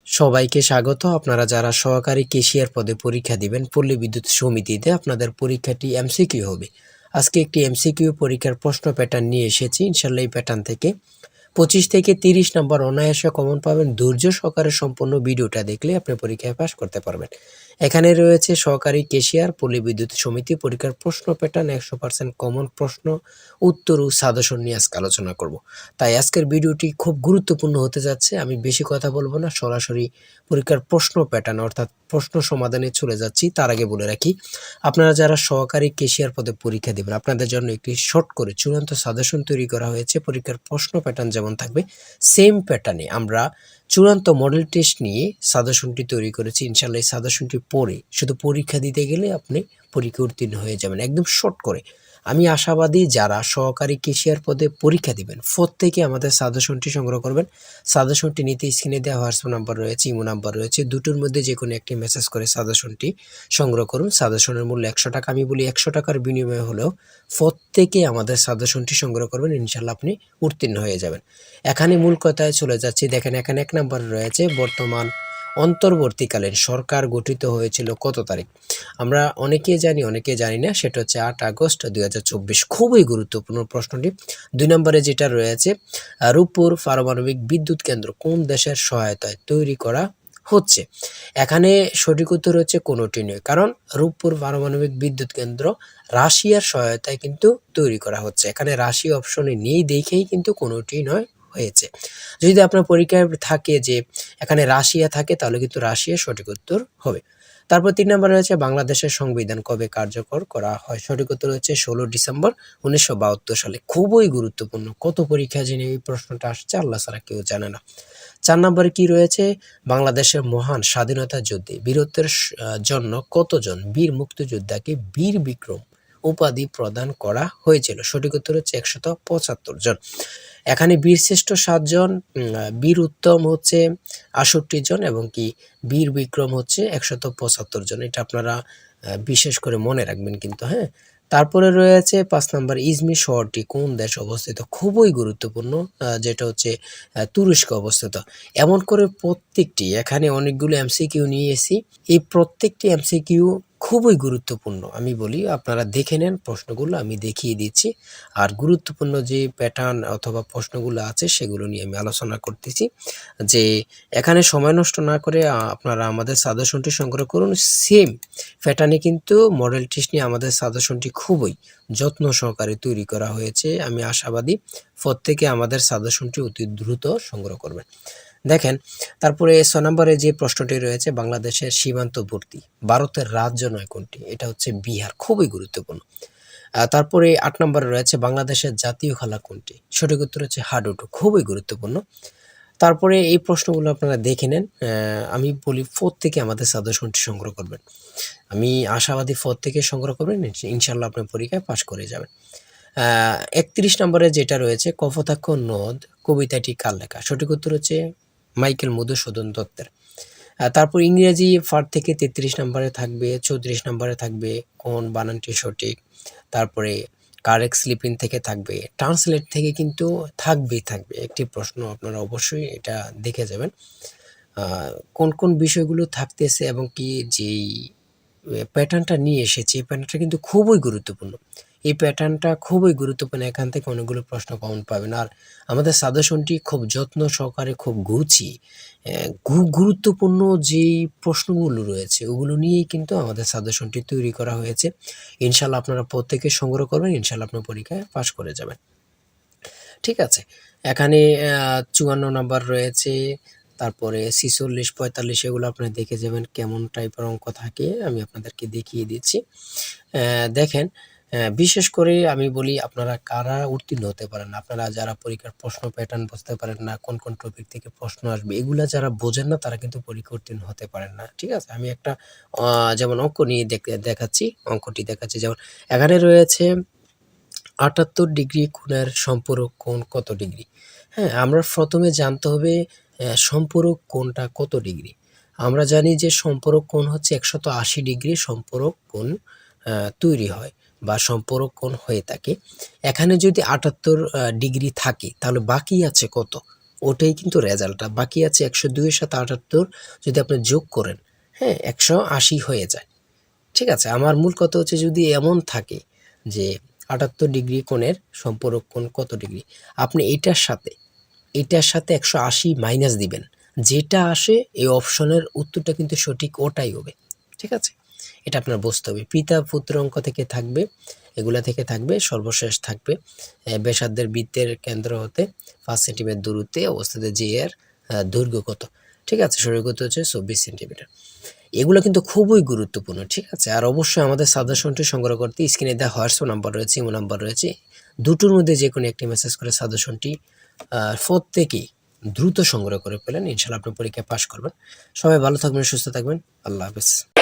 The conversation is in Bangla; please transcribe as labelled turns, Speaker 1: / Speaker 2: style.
Speaker 1: সবাইকে স্বাগত। আপনারা যারা সহকারী ক্যাশিয়ার পদে পরীক্ষা দিবেন পল্লী বিদ্যুৎ সমিতিতে, আপনাদের পরীক্ষাটি এমসিকিউ হবে। আজকে একটি এমসিকিউ পরীক্ষার প্রশ্ন প্যাটার্ন নিয়ে এসেছি। ইনশাল্লাহ এই প্যাটার্ন থেকে 25 থেকে 30 নম্বর অনায়াসে কমন পাবেন। ধৈর্য সহকারে সম্পূর্ণ ভিডিওটা দেখলে আপনি পরীক্ষায় পাস করতে পারবেন। এখানে রয়েছে সহকারী ক্যাশিয়ার পল্লী বিদ্যুৎ সমিতি পরীক্ষার প্রশ্ন প্যাটার্ন, 100% কমন প্রশ্ন, উত্তর ও সাজেশন নিয়ে আজকে আলোচনা করব। তাই আজকের ভিডিওটি খুব গুরুত্বপূর্ণ হতে যাচ্ছে। আমি বেশি কথা বলবো না, সরাসরি পরীক্ষার প্রশ্ন প্যাটার্ন অর্থাৎ প্রশ্ন সমাধানে চলে যাচ্ছি। তার আগে বলে রাখি, আপনারা যারা সহকারী ক্যাশিয়ার পদে পরীক্ষা দেবেন আপনাদের জন্য একটি শর্ট করে চূড়ান্ত সাজেশন তৈরি করা হয়েছে। পরীক্ষার প্রশ্ন প্যাটার্ন যেমন থাকবে সেম প্যাটার্নে আমরা চূড়ান্ত মডেল টেস্ট নিয়ে সাজেশনটি তৈরি করেছি। ইনশাল্লাহ এই সাজেশনটি পড়ে শুধু পরীক্ষা দিতে গেলে আপনি পরীক্ষা উত্তীর্ণ হয়ে যাবেন একদম শর্ট করে। আমি আশাবাদী যারা সহকারী ক্যাশিয়ার পদে পরীক্ষা দিবেন প্রত্যেকে আমাদের সাজেশনটি সংগ্রহ করবেন। সাজেশনটি নিতে স্ক্রিনে দেওয়া হোয়াটসঅ্যাপ নাম্বার রয়েছে, ইমো নাম্বার রয়েছে, দুটোর মধ্যে যে কোনো একটি মেসেজ করে সাজেশনটি সংগ্রহ করুন। সাজেশনের মূল্য 100 টাকা। আমি বলি 100 টাকার বিনিময়ে হলেও প্রত্যেকে আমাদের সাজেশনটি সংগ্রহ করবেন, ইনশাল্লাহ আপনি উত্তীর্ণ হয়ে যাবেন। এখানে মূল কথায় চলে যাচ্ছি। দেখেন এখানে 1 নম্বরে রয়েছে বর্তমান অন্তর্বর্তীকালীন সরকার গঠিত হয়েছিল কত তারিখ। আমরা অনেকে জানি অনেকে জানি না, সেটা হচ্ছে 8 আগস্ট 2024। খুবই গুরুত্বপূর্ণ প্রশ্নটি। 2 নম্বরে যেটা রয়েছে, রূপপুর পারমাণবিক বিদ্যুৎ কেন্দ্র কোন দেশের সহায়তায় তৈরি করা হচ্ছে। এখানে সঠিক উত্তর হচ্ছে কোনোটি নয়, কারণ রূপপুর পারমাণবিক বিদ্যুৎ কেন্দ্র রাশিয়ার সহায়তায় কিন্তু তৈরি করা হচ্ছে। এখানে রাশিয়া অপশনে নেই দেখেই কিন্তু কোনোটি নয় হয়েছে। যদি আপনার পরীক্ষায় থাকে যে এখানে রাশিয়া থাকে তাহলে কিন্তু রাশিয়া সঠিক উত্তর হবে। তারপর 3 নম্বরে রয়েছে বাংলাদেশের সংবিধান কবে কার্যকর করা হয়। সঠিক উত্তর হচ্ছে 16 ডিসেম্বর 1972 সালে। খুবই গুরুত্বপূর্ণ, কত পরীক্ষা জেনে এই প্রশ্নটা আসছে আল্লাহ ছাড়া কেউ জানে না। 4 নম্বরে কি রয়েছে, বাংলাদেশের মহান স্বাধীনতা যুদ্ধে বীরত্বের জন্য কতজন বীর মুক্তিযোদ্ধাকে বীর বিক্রম উপাধি প্রদান করা হয়েছিল। সঠিক উত্তর হচ্ছে 175 জন। এখানে বীরশ্রেষ্ঠ 7 জন, বীর উত্তম হচ্ছে 68 জন এবং কি বীর বিক্রম হচ্ছে 175 জন। এটা আপনারা বিশেষ করে মনে রাখবেন কিন্তু, হ্যাঁ। তারপরে রয়েছে 5 নাম্বার, ইজমির শহরটি কোন দেশে অবস্থিত। খুবই গুরুত্বপূর্ণ, যেটা হচ্ছে তুরস্কে অবস্থিত। এমন করে প্রত্যেকটি, এখানে অনেকগুলো এমসিকিউ নিয়েছি, এই প্রত্যেকটি এমসিকিউ খুবই গুরুত্বপূর্ণ। আমি বলি আপনারা দেখে নেন প্রশ্নগুলো, আমি দেখিয়ে দিচ্ছি। আর গুরুত্বপূর্ণ যে প্যাটার্ন অথবা প্রশ্নগুলো আছে সেগুলো নিয়ে আমি আলোচনা করতেছি। যে এখানে সময় নষ্ট না করে আপনারা আমাদের সাজেশনটি সংগ্রহ করুন। সেম প্যাটার্নে কিন্তু মডেল টেস্ট নিয়ে আমাদের সাজেশনটি খুবই যত্ন সহকারে তৈরি করা হয়েছে। আমি আশাবাদী প্রত্যেকে আমাদের সাজেশনটি অতি দ্রুত সংগ্রহ করবেন। দেখেন তারপরে 6 নম্বরে যে প্রশ্নটি রয়েছে, বাংলাদেশের সীমান্তবর্তী ভারতের রাজ্য নয় কোনটি। এটা হচ্ছে বিহার। খুবই গুরুত্বপূর্ণ। তারপরে 8 নম্বরে রয়েছে বাংলাদেশের জাতীয় খেলা কোনটি। সঠিক উত্তর হচ্ছে হাডুডু। খুবই গুরুত্বপূর্ণ। তারপরে এই প্রশ্নগুলো আপনারা দেখে নেন। আমি বলি প্রত্যেকে আমাদের সাজেশনটি সংগ্রহ করবেন। আমি আশাবাদী প্রত্যেকে সংগ্রহ করবেন, ইনশাল্লাহ আপনি পরীক্ষায় পাশ করে যাবেন। 31 নম্বরে যেটা রয়েছে, কপোতাক্ষ নদ কবিতাটি কার লেখা। সঠিক উত্তর হচ্ছে মাইকেল মধুসূদন দত্তের। তারপর ইংরেজি পার্ট থেকে 33 নম্বরে থাকবে, 34 নম্বরে থাকবে কোন বানানটি সঠিক। তারপরে কারেক্ট স্লিপিং থেকে থাকবে, ট্রান্সলেট থেকে কিন্তু থাকবে একটি প্রশ্ন, আপনারা অবশ্যই এটা দেখে যাবেন কোন কোন বিষয়গুলো থাকতেছে এবং কি যেই প্যাটার্নটা নিয়ে এসেছে এই প্যাটার্নটা কিন্তু খুবই গুরুত্বপূর্ণ। এই প্যাটার্নটা খুবই গুরুত্বপূর্ণ, এখান থেকে অনেকগুলো প্রশ্ন কমন পাবেন। আর আমাদের সাজেশনটি খুব যত্ন সহকারে, খুব গুছিয়ে গুরুত্বপূর্ণ যেই প্রশ্নগুলো রয়েছে ওগুলো নিয়েই কিন্তু আমাদের সাজেশনটি তৈরি করা হয়েছে। ইনশাল্লাহ আপনারা প্রত্যেকে সংগ্রহ করবেন, ইনশাল্লাহ আপনার পরীক্ষায় পাশ করে যাবেন। ঠিক আছে, এখানে 54 নাম্বার রয়েছে, তারপরে 46, 45 এগুলো আপনারা দেখে যাবেন কেমন টাইপের অঙ্ক থাকে, আমি আপনাদেরকে দেখিয়ে দিচ্ছি। দেখেন বিশেষ করে আমি বলি আপনারা কারা উত্তীর্ণ হতে পারেন, আপনারা যারা পরীক্ষার প্রশ্ন প্যাটার্ন বুঝতে পারেন না, কোন কোন টপিক থেকে প্রশ্ন আসবে এগুলা যারা বোঝেন না তারা কিন্তু পরীক্ষা উত্তীর্ণ হতে পারেন না। ঠিক আছে, আমি একটা যেমন অঙ্ক নিয়ে দেখাচ্ছি, অঙ্কটি দেখাচ্ছি। যেমন এখানে রয়েছে 78 ডিগ্রি কোণের সম্পূরক কোণ কত ডিগ্রি। হ্যাঁ, আমরা প্রথমে জানতে হবে সম্পূরক কোণটা কত ডিগ্রি। আমরা জানি যে সম্পূরক কোণ হচ্ছে 180 ডিগ্রি সম্পূরক কোণ তৈরি হয় বা সম্পূরক কোণ হয়ে থাকে। এখানে যদি 78 ডিগ্রি থাকে তাহলে বাকি আছে কত? ওটাই কিন্তু রেজাল্টটা। বাকি আছে ১০২ এর সাথে ৭৮ যদি আপনি যোগ করেন, হ্যাঁ ১৮০ হয়ে যায়। ঠিক আছে? আমার মূল কথা হচ্ছে যদি এমন থাকে যে ৭৮ ডিগ্রি কোণের সম্পূরক কোণ কত ডিগ্রি? আপনি এটার সাথে ১৮০ মাইনাস দিবেন। যেটা আসে এই অপশনের উত্তরটা কিন্তু সঠিক ওটাই হবে। ঠিক আছে? এটা আপনার বুঝতে হবে। পিতা পুত্র অঙ্ক থেকে থাকবে, এগুলা থেকে থাকবে, সর্বশেষ থাকবে ব্যাসার্ধের বৃত্তের কেন্দ্র হতে ৫ সেন্টিমিটার দূরত্বে অবস্থিত যে এর দৈর্ঘ্য কত? ঠিক আছে? সৈকত হচ্ছে ২৪ সেন্টিমিটার। এগুলো কিন্তু খুবই গুরুত্বপূর্ণ। ঠিক আছে? আর অবশ্যই আমাদের সাজেশনটি সংগ্রহ করতে স্ক্রিনে দেওয়া হোয়াটসঅ্যাপ নাম্বার রয়েছে, ইমো নাম্বার রয়েছে। দুটোর মধ্যে যেকোনো একটি মেসেজ করে সাজেশনটি প্রত্যেকেই দ্রুত সংগ্রহ করে ফেলেন। ইনশাআল্লাহ আপনি পরীক্ষায় পাস করবেন। সবাই ভালো থাকবেন, সুস্থ থাকবেন। আল্লাহ হাফেজ।